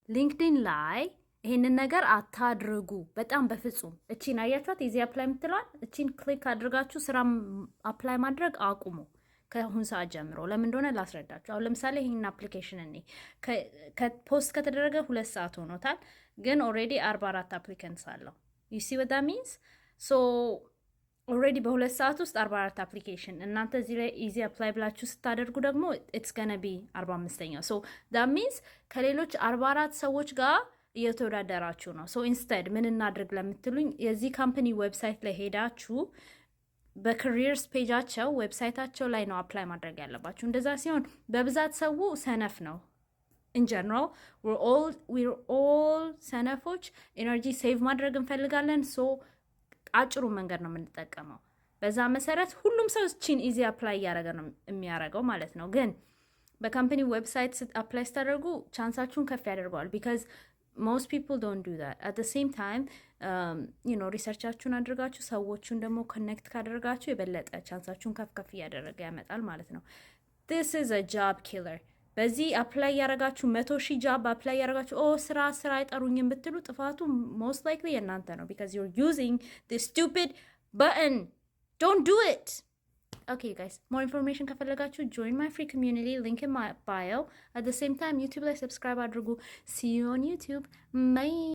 ሊንክድኢን ላይ ይሄንን ነገር አታድርጉ። በጣም በፍጹም። እቺን አያችኋት? ኢዚ አፕላይ የምትለዋል እቺን ክሊክ አድርጋችሁ ስራ አፕላይ ማድረግ አቁሙ ከአሁን ሰዓት ጀምሮ። ለምን እንደሆነ ላስረዳችሁ። አሁን ለምሳሌ ይሄን አፕሊኬሽን እኔ ከፖስት ከተደረገ 2 ሰዓት ሆኖታል፣ ግን ኦልሬዲ 44 አፕሊካንትስ አለው። ዩ ሲ ዋት ዳት ሚንስ ሶ ኦልሬዲ በ2 ሰዓት ውስጥ 44 አፕሊኬሽን። እናንተ እዚህ ላይ ኢዚ አፕላይ ብላችሁ ስታደርጉ ደግሞ ኢትስ ገነ ቢ 45ኛው። ሶ ዳት ሚንስ ከሌሎች 44 ሰዎች ጋር እየተወዳደራችሁ ነው። ሶ ኢንስቴድ ምን እናድርግ ለምትሉኝ የዚህ ካምፓኒ ዌብሳይት ላይ ሄዳችሁ በካሪየርስ ፔጃቸው ዌብሳይታቸው ላይ ነው አፕላይ ማድረግ ያለባችሁ። እንደዛ ሲሆን በብዛት ሰው ሰነፍ ነው። ኢን ጀነራል ዊር ኦል ሰነፎች ኤነርጂ ሴቭ ማድረግ እንፈልጋለን። ሶ አጭሩ መንገድ ነው የምንጠቀመው። በዛ መሰረት ሁሉም ሰው ቺን ኢዚ አፕላይ እያደረገ ነው የሚያደርገው ማለት ነው። ግን በካምፓኒ ዌብሳይት አፕላይ ስታደርጉ ቻንሳችሁን ከፍ ያደርገዋል። ቢካዝ most people don't do that. At the same time, ሪሰርቻችሁን አድርጋችሁ ሰዎቹን ደግሞ ኮኔክት ካደረጋችሁ የበለጠ ቻንሳችሁን ከፍ እያደረገ ያመጣል ማለት ነው። this is a job killer። በዚህ አፕላይ ያደረጋችሁ 100,000 ጃብ አፕላይ ያደረጋችሁ ስራ አይጠሩኝም ብትሉ ጥፋቱ most likely የእናንተ ነው። because you're using this stupid button. Don't do it. Okay guys, more information ከፈለጋችሁ join my free community, link in my bio. At the same time YouTube ላይ subscribe አድርጉ. See you on YouTube. Bye.